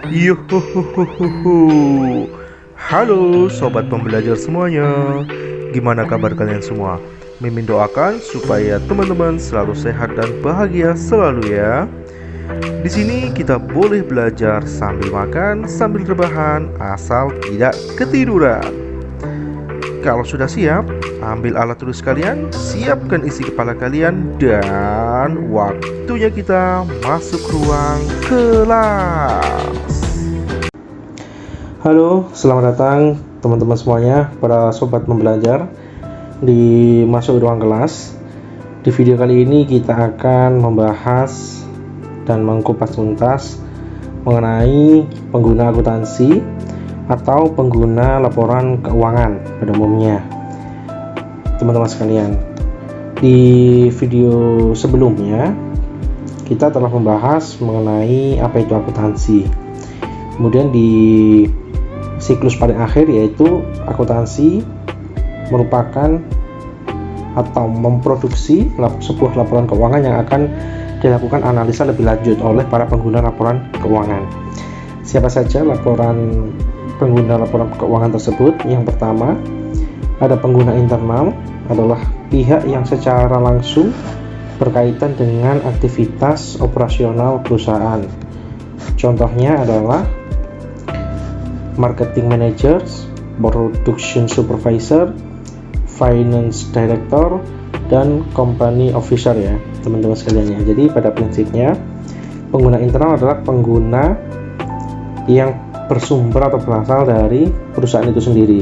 Yuhuhuhuhu. Halo sobat pembelajar semuanya. Gimana kabar kalian semua? Mimin doakan supaya teman-teman selalu sehat dan bahagia selalu ya. Di sini kita boleh belajar sambil makan, sambil rebahan, asal tidak ketiduran. Kalau sudah siap, ambil alat tulis kalian, siapkan isi kepala kalian, dan waktunya kita masuk ruang kelas. Halo, selamat datang teman-teman semuanya, para sobat pembelajar di masuk ruang kelas. Di video kali ini kita akan membahas dan mengkupas tuntas mengenai pengguna akuntansi atau pengguna laporan keuangan pada umumnya. Teman-teman sekalian, di video sebelumnya kita telah membahas mengenai apa itu akuntansi. Kemudian di siklus paling akhir, yaitu akuntansi merupakan atau memproduksi sebuah laporan keuangan yang akan dilakukan analisa lebih lanjut oleh para pengguna laporan keuangan. Siapa saja pengguna laporan keuangan tersebut? Yang pertama, ada pengguna internal, adalah pihak yang secara langsung berkaitan dengan aktivitas operasional perusahaan. Contohnya adalah marketing manager, production supervisor, finance director, dan company officer ya teman-teman sekalian ya. Jadi pada prinsipnya pengguna internal adalah pengguna yang bersumber atau berasal dari perusahaan itu sendiri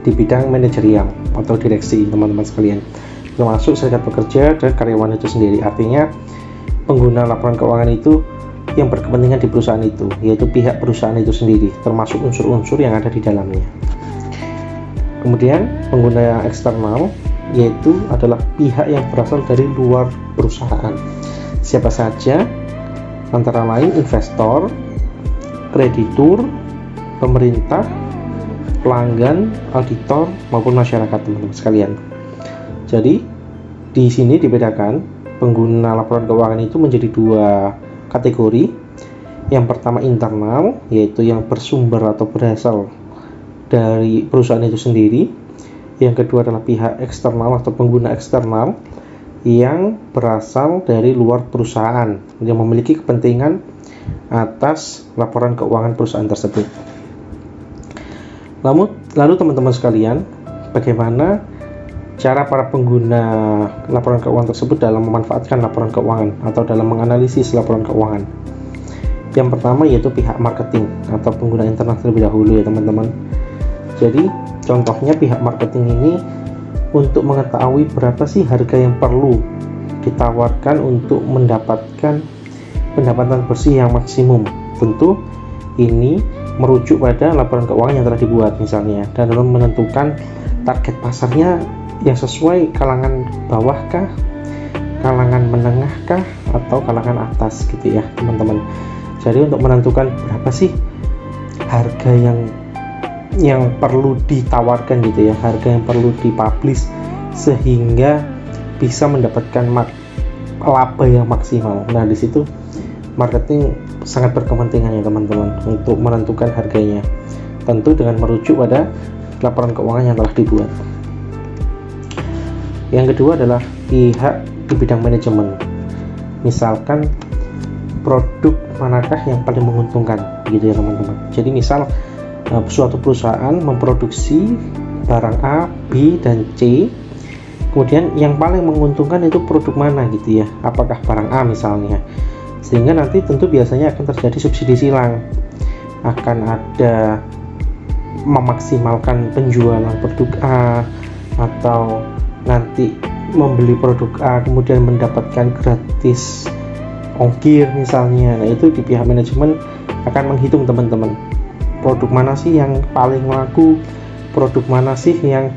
di bidang manajerial atau direksi teman-teman sekalian, termasuk serikat pekerja dan karyawan itu sendiri. Artinya pengguna laporan keuangan itu yang berkepentingan di perusahaan itu, yaitu pihak perusahaan itu sendiri, termasuk unsur-unsur yang ada di dalamnya. Kemudian pengguna eksternal, yaitu adalah pihak yang berasal dari luar perusahaan. Siapa saja? Antara lain investor, kreditur, pemerintah, pelanggan, auditor, maupun masyarakat teman-teman sekalian. Jadi di sini dibedakan pengguna laporan keuangan itu menjadi dua kategori. Yang pertama internal, yaitu yang bersumber atau berasal dari perusahaan itu sendiri. Yang kedua adalah pihak eksternal atau pengguna eksternal yang berasal dari luar perusahaan, yang memiliki kepentingan atas laporan keuangan perusahaan tersebut. Lalu teman-teman sekalian, bagaimana cara para pengguna laporan keuangan tersebut dalam memanfaatkan laporan keuangan atau dalam menganalisis laporan keuangan? Yang pertama yaitu pihak marketing atau pengguna internal terlebih dahulu ya teman-teman. Jadi contohnya pihak marketing ini untuk mengetahui berapa sih harga yang perlu ditawarkan untuk mendapatkan pendapatan bersih yang maksimum. Tentu ini merujuk pada laporan keuangan yang telah dibuat misalnya, dan dalam menentukan target pasarnya yang sesuai kalangan bawah kah, kalangan menengah kah, atau kalangan atas gitu ya teman-teman. Jadi untuk menentukan berapa sih harga yang perlu ditawarkan gitu ya, harga yang perlu dipublish sehingga bisa mendapatkan laba yang maksimal. Nah di situ marketing sangat berkepentingan ya teman-teman untuk menentukan harganya, tentu dengan merujuk pada laporan keuangan yang telah dibuat. Yang kedua adalah pihak di bidang manajemen. Misalkan produk manakah yang paling menguntungkan gitu ya teman-teman. Jadi misal suatu perusahaan memproduksi barang A, B, dan C, kemudian yang paling menguntungkan itu produk mana gitu ya, apakah barang A misalnya, sehingga nanti tentu biasanya akan terjadi subsidi silang, akan ada memaksimalkan penjualan produk A, atau nanti membeli produk A kemudian mendapatkan gratis ongkir misalnya. Nah itu di pihak manajemen akan menghitung teman-teman, produk mana sih yang paling laku, produk mana sih yang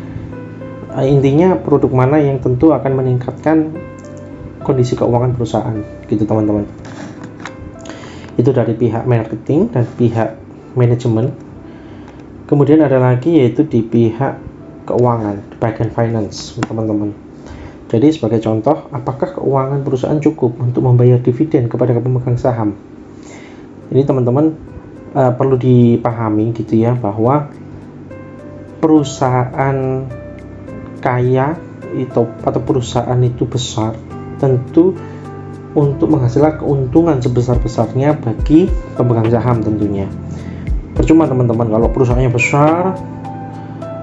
intinya produk mana yang tentu akan meningkatkan kondisi keuangan perusahaan gitu teman-teman. Itu dari pihak marketing dan pihak manajemen. Kemudian ada lagi yaitu di pihak keuangan, di bagian finance teman-teman. Jadi sebagai contoh, apakah keuangan perusahaan cukup untuk membayar dividen kepada pemegang saham? Ini teman-teman perlu dipahami gitu ya, bahwa perusahaan kaya itu atau perusahaan itu besar tentu untuk menghasilkan keuntungan sebesar-besarnya bagi pemegang saham tentunya. Percuma teman-teman kalau perusahaannya besar,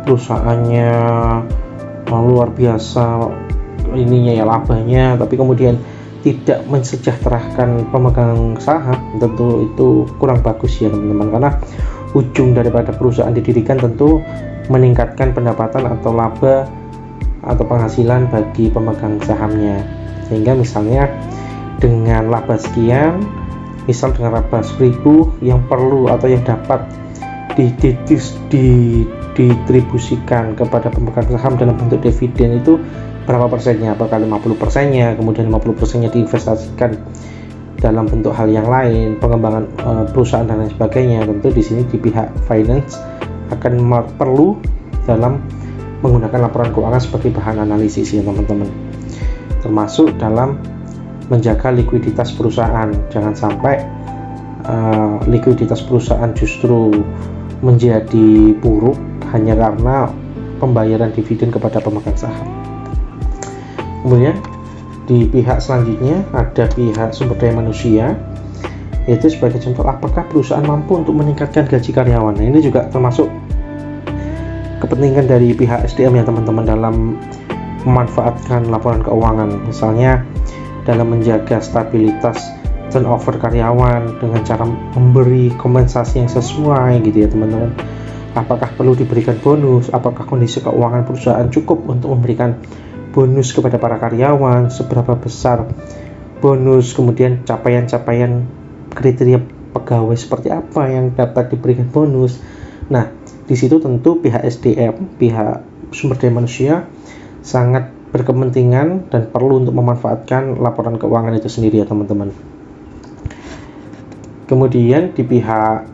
perusahaannya luar biasa ininya ya labanya, tapi kemudian tidak mensejahterakan pemegang saham, tentu itu kurang bagus ya teman-teman, karena ujung daripada perusahaan didirikan tentu meningkatkan pendapatan atau laba atau penghasilan bagi pemegang sahamnya. Sehingga misalnya dengan laba sekian, misal dengan laba 1000 yang perlu atau yang dapat didistribusikan kepada pemegang saham dalam bentuk dividen itu berapa persennya, apakah 50%-nya, kemudian 50%-nya diinvestasikan dalam bentuk hal yang lain, pengembangan perusahaan dan lain sebagainya. Tentu di sini di pihak finance akan perlu dalam menggunakan laporan keuangan sebagai bahan analisis ya teman-teman, termasuk dalam menjaga likuiditas perusahaan. Jangan sampai likuiditas perusahaan justru menjadi buruk hanya karena pembayaran dividen kepada pemegang saham. Kemudian di pihak selanjutnya ada pihak sumber daya manusia, yaitu sebagai contoh apakah perusahaan mampu untuk meningkatkan gaji karyawan. Nah, ini juga termasuk kepentingan dari pihak SDM ya teman-teman dalam memanfaatkan laporan keuangan, misalnya dalam menjaga stabilitas turnover karyawan dengan cara memberi kompensasi yang sesuai gitu ya teman-teman. Apakah perlu diberikan bonus, apakah kondisi keuangan perusahaan cukup untuk memberikan bonus kepada para karyawan, seberapa besar bonus, kemudian capaian-capaian kriteria pegawai seperti apa yang dapat diberikan bonus. Nah, di situ tentu pihak SDM, pihak sumber daya manusia sangat berkepentingan dan perlu untuk memanfaatkan laporan keuangan itu sendiri ya teman-teman. Kemudian di pihak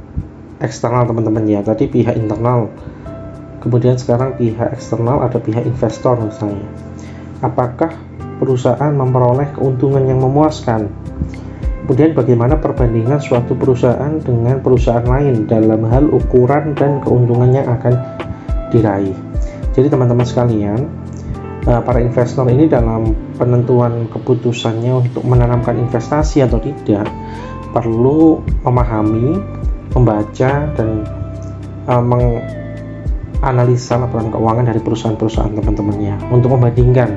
eksternal teman-teman ya, tadi pihak internal, kemudian sekarang pihak eksternal ada pihak investor misalnya. Apakah perusahaan memperoleh keuntungan yang memuaskan? Kemudian bagaimana perbandingan suatu perusahaan dengan perusahaan lain dalam hal ukuran dan keuntungan yang akan diraih. Jadi teman-teman sekalian, para investor ini dalam penentuan keputusannya untuk menanamkan investasi atau tidak perlu memahami, membaca dan menganalisa laporan keuangan dari perusahaan-perusahaan teman-temannya untuk membandingkan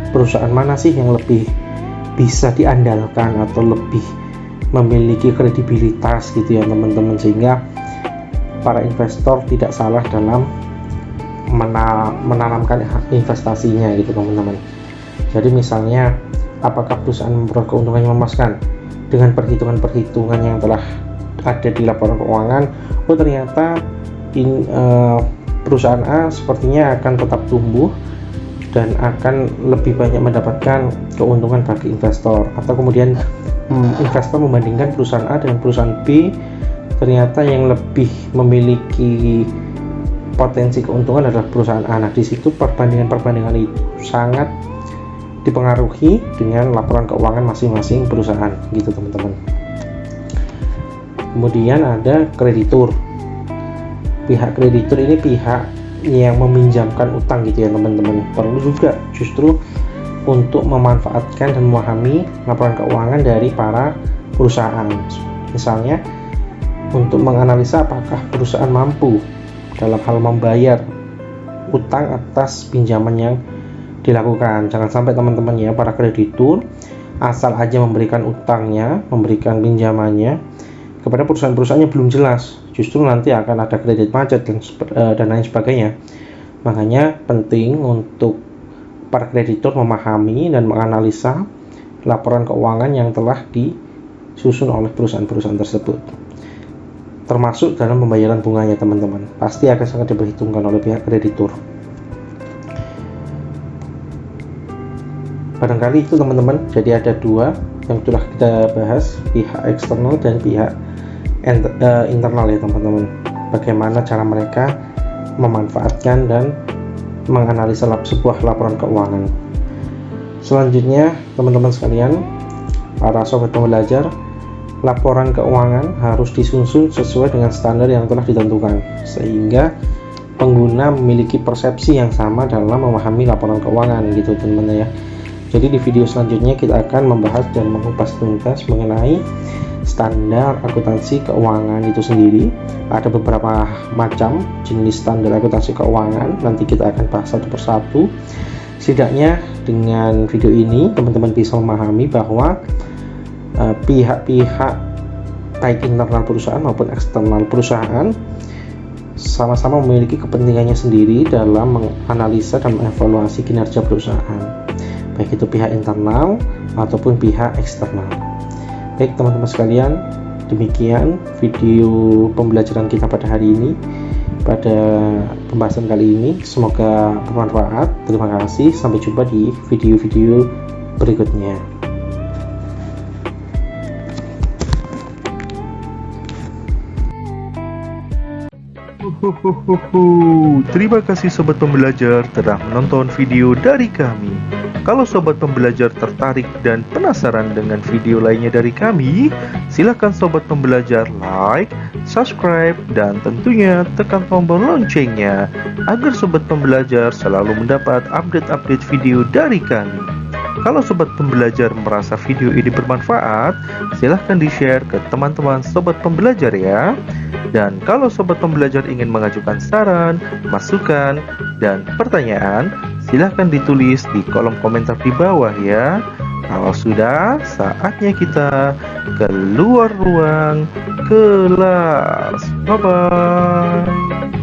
perusahaan mana sih yang lebih bisa diandalkan atau lebih memiliki kredibilitas gitu ya teman-teman, sehingga para investor tidak salah dalam menanamkan investasinya gitu teman-teman. Jadi misalnya apakah perusahaan memperoleh keuntungan yang memuaskan dengan perhitungan-perhitungan yang telah ada di laporan keuangan. Oh ternyata perusahaan A sepertinya akan tetap tumbuh dan akan lebih banyak mendapatkan keuntungan bagi investor, atau kemudian investor membandingkan perusahaan A dengan perusahaan B, ternyata yang lebih memiliki potensi keuntungan adalah perusahaan A. Nah, di situ perbandingan itu sangat dipengaruhi dengan laporan keuangan masing-masing perusahaan gitu teman-teman. Kemudian ada kreditur. Pihak kreditur ini pihak yang meminjamkan utang gitu ya teman-teman. Perlu juga justru untuk memanfaatkan dan memahami laporan keuangan dari para perusahaan. Misalnya untuk menganalisa apakah perusahaan mampu dalam hal membayar utang atas pinjaman yang dilakukan. Jangan sampai teman-teman ya, para kreditur asal aja memberikan utangnya, memberikan pinjamannya kepada perusahaan-perusahaan yang belum jelas, justru nanti akan ada kredit macet dan lain sebagainya. Makanya penting untuk para kreditur memahami dan menganalisa laporan keuangan yang telah disusun oleh perusahaan-perusahaan tersebut, termasuk dalam pembayaran bunganya teman-teman. Pasti akan sangat diperhitungkan oleh pihak kreditur. Barangkali itu teman-teman. Jadi ada dua yang telah kita bahas, pihak eksternal dan pihak internal ya teman-teman. Bagaimana cara mereka memanfaatkan dan menganalisa sebuah laporan keuangan. Selanjutnya teman-teman sekalian, para sobat pembelajar, laporan keuangan harus disusun sesuai dengan standar yang telah ditentukan, sehingga pengguna memiliki persepsi yang sama dalam memahami laporan keuangan gitu teman-teman ya. Jadi di video selanjutnya kita akan membahas dan mengupas tuntas mengenai standar akuntansi keuangan itu sendiri. Ada beberapa macam jenis standar akuntansi keuangan, nanti kita akan bahas satu persatu. Setidaknya dengan video ini teman-teman bisa memahami bahwa pihak-pihak baik internal perusahaan maupun eksternal perusahaan sama-sama memiliki kepentingannya sendiri dalam menganalisa dan mengevaluasi kinerja perusahaan, baik itu pihak internal ataupun pihak eksternal. Baik teman-teman sekalian, demikian video pembelajaran kita pada hari ini, pada pembahasan kali ini. Semoga bermanfaat. Terima kasih, sampai jumpa di video-video berikutnya. Terima kasih sobat pembelajar telah menonton video dari kami. Kalau sobat pembelajar tertarik dan penasaran dengan video lainnya dari kami, silakan sobat pembelajar like, subscribe, dan tentunya tekan tombol loncengnya agar sobat pembelajar selalu mendapat update-update video dari kami. Kalau sobat pembelajar merasa video ini bermanfaat, silahkan di-share ke teman-teman sobat pembelajar ya. Dan kalau sobat pembelajar ingin mengajukan saran, masukan, dan pertanyaan, silahkan ditulis di kolom komentar di bawah ya. Kalau sudah, saatnya kita keluar ruang kelas. Bye-bye.